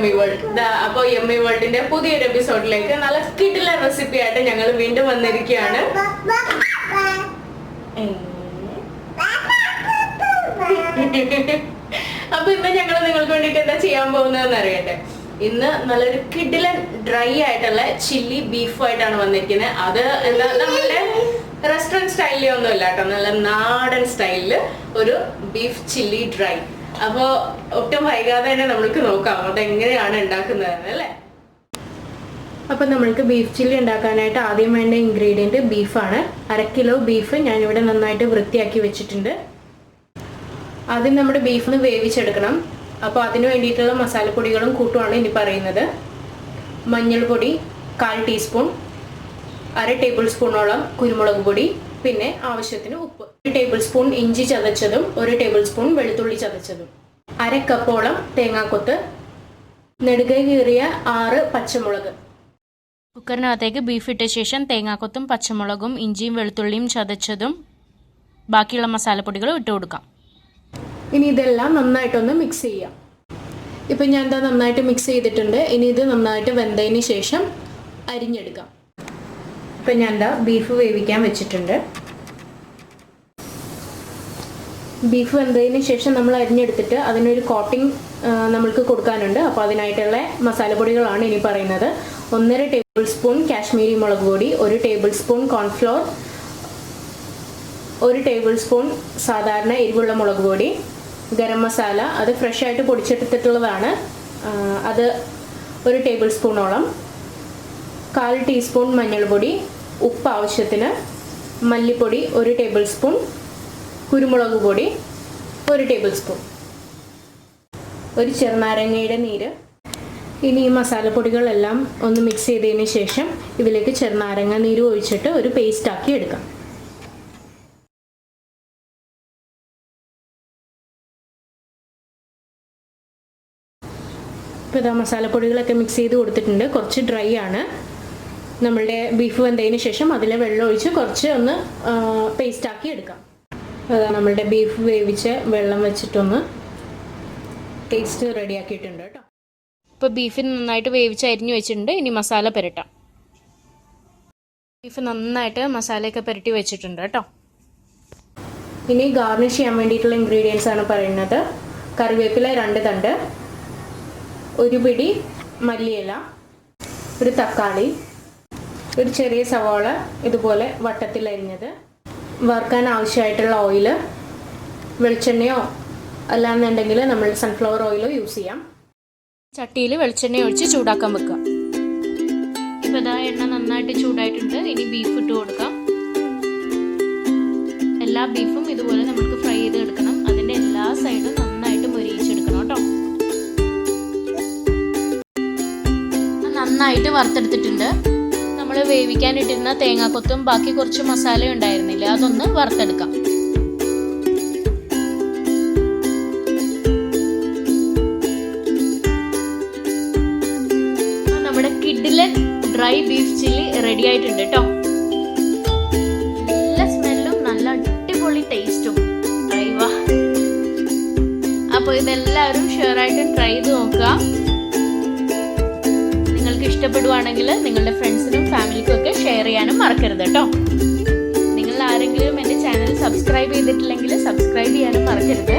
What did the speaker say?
Yummy World. അപ്പോൾ Yummy Worldന്റെ പുതിയൊരു എപ്പിസോഡിലേക്ക് നല്ല കിടിലൻ റെസിപ്പി ആയിട്ട് ഞങ്ങൾ വീണ്ടും വന്നിരിക്കുകയാണ്. അപ്പോൾ ഇന്ന് ഞങ്ങൾ നിങ്ങൾക്ക് വേണ്ടിയിട്ട് എന്താ ചെയ്യാൻ പോകുന്നതെന്ന് അറിയട്ടെ. ഇന്ന് നല്ലൊരു കിടിലൻ ഡ്രൈ ആയിട്ടുള്ള ചില്ലി ബീഫായിട്ടാണ് വന്നിരിക്കുന്നത്. അത് എന്താ നമ്മളുടെ റെസ്റ്റോറൻറ്റ് സ്റ്റൈലിൽ ഒന്നും ഇല്ല കേട്ടോ, നല്ല നാടൻ സ്റ്റൈലില് ഒരു ബീഫ് ചില്ലി ഡ്രൈ. അപ്പോൾ ഒട്ടും വൈകാതെ തന്നെ നമ്മൾക്ക് നോക്കാം അതെങ്ങനെയാണ് ഉണ്ടാക്കുന്നതെന്ന് അല്ലേ. അപ്പോൾ നമ്മൾക്ക് ബീഫ് ചില്ലി ഉണ്ടാക്കാനായിട്ട് ആദ്യം വേണ്ട ഇൻഗ്രീഡിയൻറ്റ് ബീഫാണ്. 1/2 കിലോ ബീഫ് ഞാനിവിടെ നന്നായിട്ട് വൃത്തിയാക്കി വെച്ചിട്ടുണ്ട്. ആദ്യം നമ്മുടെ ബീഫിന് വേവിച്ചെടുക്കണം. അപ്പോൾ അതിന് വേണ്ടിയിട്ടുള്ള മസാലപ്പൊടികളും കൂട്ടുമാണ് ഇനി പറയുന്നത്. മഞ്ഞൾപ്പൊടി 1/4 ടീസ്പൂൺ, 1/2 ടേബിൾ സ്പൂണോളം കുരുമുളക് പൊടി, പിന്നെ ആവശ്യത്തിന് ഉപ്പ്, 1 ടേബിൾ സ്പൂൺ ഇഞ്ചി ചതച്ചതും 1 ടേബിൾ സ്പൂൺ വെളുത്തുള്ളി ചതച്ചതും, 1/2 കപ്പോളം തേങ്ങാക്കൊത്ത്, നെടുകെ കീറിയ 6 പച്ചമുളക്. കുക്കറിനകത്തേക്ക് ബീഫ് ഇട്ട ശേഷം തേങ്ങാക്കൊത്തും പച്ചമുളകും ഇഞ്ചിയും വെളുത്തുള്ളിയും ചതച്ചതും ബാക്കിയുള്ള മസാലപ്പൊടികളും ഇട്ട് കൊടുക്കാം. ഇനി ഇതെല്ലാം നന്നായിട്ടൊന്ന് മിക്സ് ചെയ്യാം. ഇപ്പം ഞാൻ എന്താ നന്നായിട്ട് മിക്സ് ചെയ്തിട്ടുണ്ട്. ഇനി ഇത് നന്നായിട്ട് വെന്തതിന് ശേഷം അരിഞ്ഞെടുക്കാം. ഇപ്പം ഞാൻ എന്താ ബീഫ് വേവിക്കാൻ വെച്ചിട്ടുണ്ട്. ബീഫ് വെന്തതിന് ശേഷം നമ്മൾ അരിഞ്ഞെടുത്തിട്ട് അതിനൊരു കോട്ടിംഗ് നമ്മൾക്ക് കൊടുക്കാനുണ്ട്. അപ്പോൾ അതിനായിട്ടുള്ള മസാലപ്പൊടികളാണ് ഇനി പറയുന്നത്. 1.5 ടേബിൾ സ്പൂൺ കാശ്മീരി മുളക് പൊടി, 1 table spoon cornflour, 1 table spoon സാധാരണ എരിവുള്ള മുളക് പൊടി, ഗരം മസാല അത് ഫ്രഷ് ആയിട്ട് പൊടിച്ചെടുത്തിട്ടുള്ളതാണ്, അത് 1 ടേബിൾ സ്പൂണോളം, 1/4 ടീസ്പൂൺ മഞ്ഞൾപ്പൊടി, ഉപ്പ് ആവശ്യത്തിന്, മല്ലിപ്പൊടി 1 ടേബിൾ സ്പൂൺ, കുരുമുളക് പൊടി 1 ടേബിൾ സ്പൂൺ, ഒരു ചെറുനാരങ്ങയുടെ നീര്. ഇനി ഈ മസാലപ്പൊടികളെല്ലാം ഒന്ന് മിക്സ് ചെയ്തതിന് ശേഷം ഇതിലേക്ക് ചെറുനാരങ്ങ നീര് ഒഴിച്ചിട്ട് ഒരു പേസ്റ്റ് ആക്കി എടുക്കാം. ഇപ്പോൾ ഇതാ മസാലപ്പൊടികളൊക്കെ മിക്സ് ചെയ്ത് കൊടുത്തിട്ടുണ്ട്. കുറച്ച് ഡ്രൈ ആണ്. നമ്മളുടെ ബീഫ് വെന്തതിന് ശേഷം അതിൽ വെള്ളം ഒഴിച്ച് കുറച്ച് ഒന്ന് പേസ്റ്റാക്കി എടുക്കാം. നമ്മളുടെ ബീഫ് വേവിച്ച് വെള്ളം വെച്ചിട്ടൊന്ന് പേസ്റ്റ് റെഡിയാക്കിയിട്ടുണ്ട് കേട്ടോ. ഇപ്പോൾ ബീഫിന് നന്നായിട്ട് വേവിച്ച് അരിഞ്ഞു വെച്ചിട്ടുണ്ട്. ഇനി മസാല പുരട്ടാം. ബീഫ് നന്നായിട്ട് മസാലയൊക്കെ പുരട്ടി വെച്ചിട്ടുണ്ട് കേട്ടോ. ഇനി ഗാർണിഷ് ചെയ്യാൻ വേണ്ടിയിട്ടുള്ള ഇൻഗ്രീഡിയൻസ് ആണ് പറയുന്നത്. കറിവേപ്പില 2 തണ്ട്, 1 പിടി മല്ലിയില, 1 തക്കാളി, 1 ചെറിയ സവാള ഇതുപോലെ വട്ടത്തിൽ അരിഞ്ഞത്, വറുക്കാൻ ആവശ്യമായിട്ടുള്ള ഓയിൽ, വെളിച്ചെണ്ണയോ അല്ലാന്നുണ്ടെങ്കിൽ നമ്മൾ സൺഫ്ലവർ ഓയിലോ യൂസ് ചെയ്യാം. ചട്ടിയിൽ വെളിച്ചെണ്ണ ഒഴിച്ച് ചൂടാക്കാൻ വെക്കുക. ഇപ്പോൾ ഇതാ എണ്ണ നന്നായിട്ട് ചൂടായിട്ടുണ്ട്. ഇനി ബീഫ് ഇട്ട് കൊടുക്കാം. എല്ലാ ബീഫും ഇതുപോലെ നമുക്ക് ഫ്രൈ ചെയ്ത് എടുക്കണം. അതിൻ്റെ എല്ലാ സൈഡും നന്നായിട്ട് മൊരിയിച്ചെടുക്കണം കേട്ടോ. നന്നായിട്ട് വറുത്തെടുത്തിട്ടുണ്ട്. നമ്മൾ വേവിക്കാനിട്ടിരുന്ന തേങ്ങാക്കൊത്തും ബാക്കി കുറച്ച് മസാല ഉണ്ടായിരുന്നില്ല, അതൊന്ന് വറുത്തെടുക്കാം. നമ്മുടെ കിഡിലൻ ഡ്രൈ ബീഫ് ചില്ലി റെഡി ആയിട്ടുണ്ട് കേട്ടോ. നല്ല സ്മെല്ലും നല്ല അടിപൊളി ടേസ്റ്റും. അപ്പോൾ ഇതെല്ലാവരും ഷുവറായിട്ടും ട്രൈ ചെയ്ത് നോക്കുക. നിങ്ങൾക്ക് ഇഷ്ടപ്പെടുവാണെങ്കിൽ നിങ്ങളുടെ ഫ്രണ്ട്സിനും ഫാമിലിക്കും ഒക്കെ ഷെയർ ചെയ്യാനും മറക്കരുത് കേട്ടോ. നിങ്ങൾ ആരെങ്കിലും എൻ്റെ ചാനൽ സബ്സ്ക്രൈബ് ചെയ്തിട്ടില്ലെങ്കിൽ സബ്സ്ക്രൈബ് ചെയ്യാനും മറക്കരുത്.